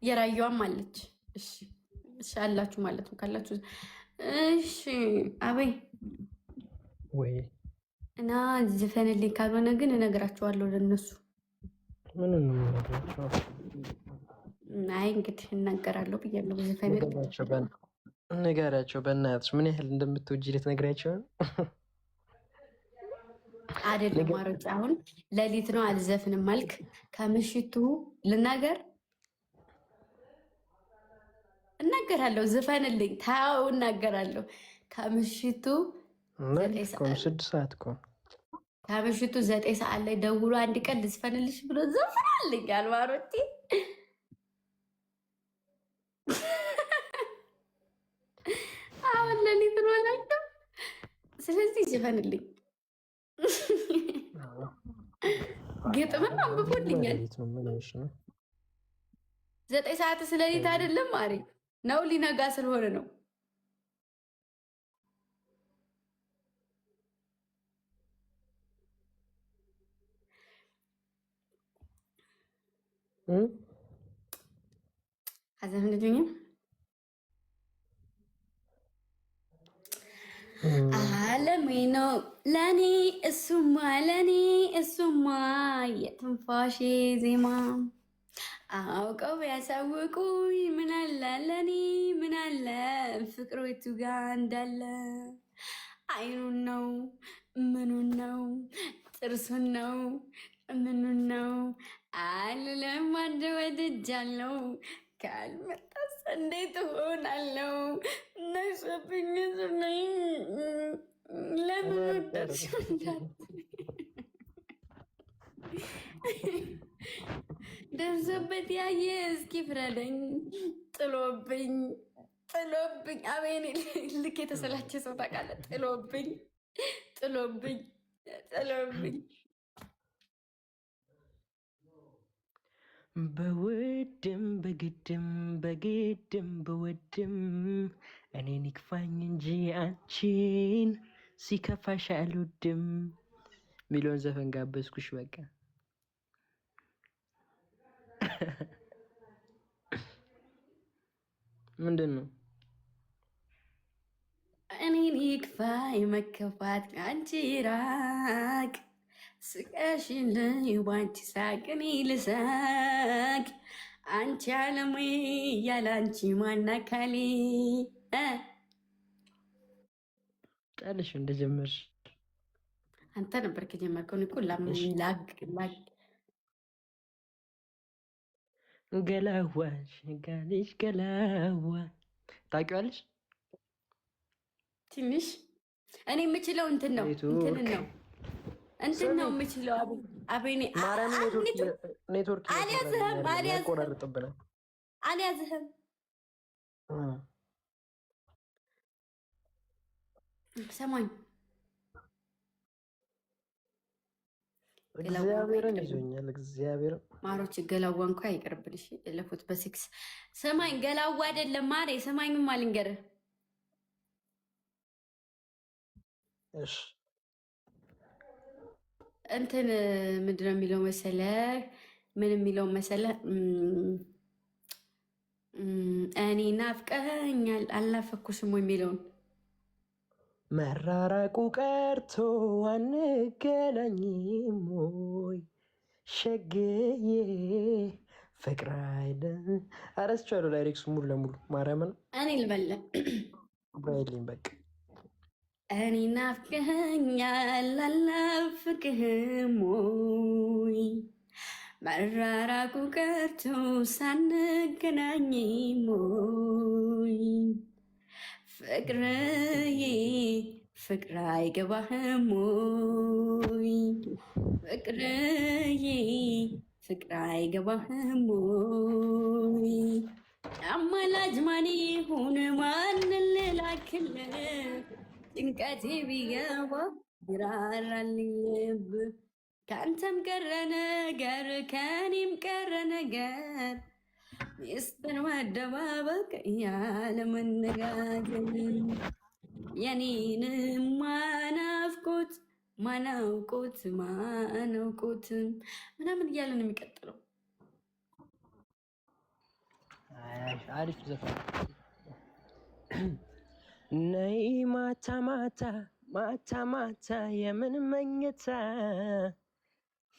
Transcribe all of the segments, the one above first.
የራያዋም አለች። እሺ እሺ አላችሁ ማለት ነው ካላችሁ። እሺ አበይ ወይ እና ዝፈንልኝ ካልሆነ ግን እነግራቸዋለሁ ለነሱ። ምን ነው የምነግራቸው? አይ እንግዲህ እናገራለሁ ብያለሁ። ዝፈንልኝ ንገሪያቸው በእናትሽ ምን ያህል እንደምትወጂ ልትነግሪያቸው ነው? አይደለም ማሮጭ፣ አሁን ሌሊት ነው አልዘፍንም አልክ። ከምሽቱ ልናገር እናገራለሁ። ዝፈንልኝ ታው እናገራለሁ። ከምሽቱ 6 ሰዓት እኮ ከምሽቱ 9 ሰዓት ላይ ደውሎ አንድ ቀን ልዝፈንልሽ ብሎ ዘፍናልኝ አልማሮቲ። አሁን ሌሊት ነው አላቸው። ስለዚህ ዝፈንልኝ። ግጥምም አንብቦልኛል። 9 ሰዓት ስለሌት አይደለም ማሪ ነው፣ ሊነጋ ስለሆነ ነው። አዘፍንልኝም አለሜ ነው ለኔ እሱማ ለኔ እሱማ የትንፋሼ ዜማ አውቀው ያሳውቁኝ ምናለ ለኔ ምናለ ፍቅሮቱ ጋር እንዳለ አይኑን ነው ምኑን ነው ጥርሱን ነው ምኑን ነው አልለም አንድ ወድጃለው ካልመጣስ እንዴት ሆናለው ነሰብኝ ዝነኝ ለምን ወደድሽ ደርሶበት ያየ እስኪ ፍረደኝ ጥሎብኝ አቤኔ ልክ የተሰላቸ ሰው ታውቃለህ። ጥሎብኝ በውድም በግድም በወድም እኔን ይክፋኝ እንጂ አንቺን ሲከፋሽ አልወድም ሚሊዮን ዘፈን ጋበዝኩሽ። በቃ ምንድን ነው እኔን ይክፋኝ መከፋት አንቺ ራቅ ስቀሽልኝ ባንቺ ሳቅ እኔ ልሳቅ አንቺ አለሜ ያለ አንቺ ማናካሌ ጣልሽ እንደጀመርሽ አንተ ነበር ከጀመርከው። እኮ ላግ ገላዋሽ ጋልሽ ገላዋ ታውቂዋለሽ? ትንሽ እኔ የምችለው እንትን ነው የምችለው። አቤኔ ኔትወርክ አልያዝህም። ሰማኝ እግዚአብሔርን ይዞኛል። እግዚአብሔር ማሮች ገላዋ እንኳ ይቀርብልሽ ለፉት በሲክስ ሰማኝ። ገላዋ አይደለም ማሬ ሰማኝም አልንገርህ። እሺ እንትን ምንድን ነው የሚለው መሰለህ? ምን የሚለው መሰለህ? እኔ ናፍቀኸኛል አልናፈኩሽም ወይ የሚለውን መራራቁ ቀርቶ አንገናኝም ወይ ሸገዬ ፍቅር አይደል? አረስቻለሁ ላይሬክሱ ሙሉ ለሙሉ ማርያምን እኔ ልበለ ባይልኝ በቃ እኔ ናፍቀኸኛል አልናፍቅህም ወይ መራራቁ ቀርቶ ሳንገናኝም ወይ ፍቅርዬ ፍቅር አይገባህም ወይ ፍቅርዬ ፍቅር አይገባህም ወይ አማላጅ ማን ይሁን ማንን ልላክልህ ጭንቀቴ ቢገባ ይራራልኝ ልብ ከአንተም ቀረ ነገር ከኔም ቀረ ነገር ሚስጥር ማደባበቅ ያለ መነጋገር የኔንም ማናፍቆት ማናውቆት ምናምን እያለ ነው የሚቀጥለው። አሪፍ ዘፈን ነይ ማታ ማታ ማታ ማታ የምን መኝታ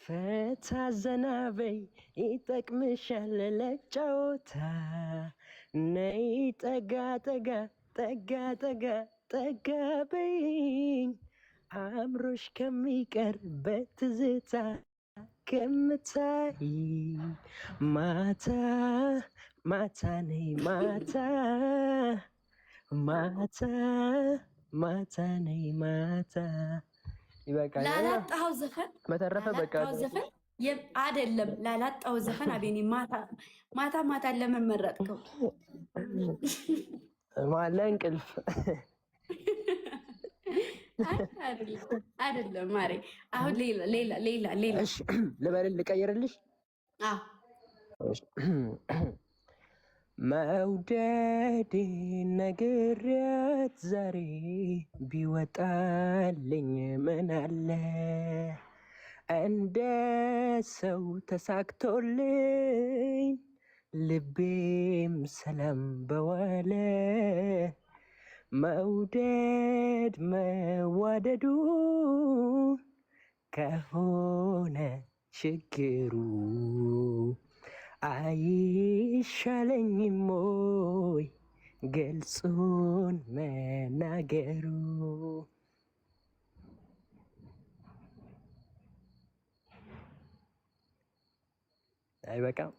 ፈታ ዘና በይ ይጠቅምሻል ለጨዋታ ነይ ጠጋ ጠጋ ጠጋ ጠጋ ጠጋ በይኝ አምሮሽ ከሚቀር በትዝታ ከምታይ ማታ ማታ ነይ ማታ ማታ ማታ ነይ ማታ። ይበቃል። ላላጣው ዘፈን በተረፈ በቃ ዘፈን አይደለም። ላላጣው ዘፈን አቤኔ ማታ ማታ ማታ ለምን መረጥከው? ለእንቅልፍ አይደለም ማሬ። አሁን ሌላ ልበል ልቀይርልሽ። መውደድ ነግሬያት ዛሬ ቢወጣልኝ ምን አለ እንደ ሰው ተሳክቶልኝ ልቤም ሰላም በዋለ መውደድ መዋደዱ ከሆነ ችግሩ አይሻለኝም ሞይ ገልጹን መናገሩ። አይበቃም?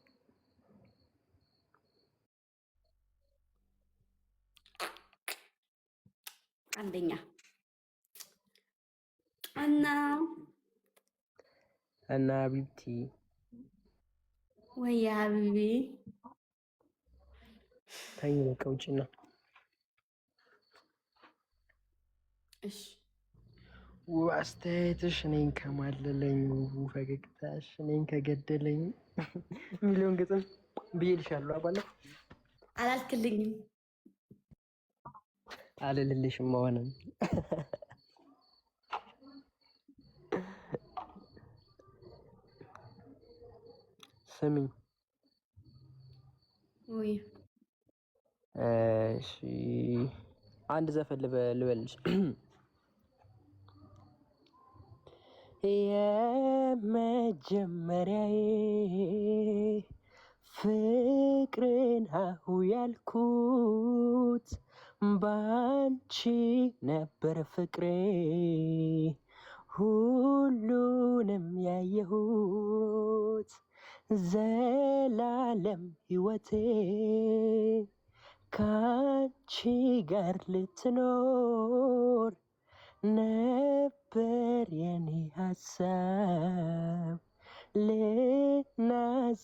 አንደኛ እና ቢብቲ ወይ ሀቢቢ ተኝ በቃ ውጭና። እሺ ውብ አስተያየትሽ እኔን ከማለለኝ፣ ውቡ ፈገግታሽ እኔን ከገደለኝ ሚሊዮን ግጥም ብዬልሻለሁ። አባለ አላልክልኝም። አልልልሽም አሁንም ስሚኝ። ወይ እሺ አንድ ዘፈን ልበልሽ። የመጀመሪያዬ ፍቅርን ሀሁ ያልኩት ባንቺ ነበር ፍቅሬ ሁሉንም ያየሁት ዘላለም ሕይወቴ ካንቺ ጋር ልትኖር ነበር የኔ ሀሳብ ልናዝ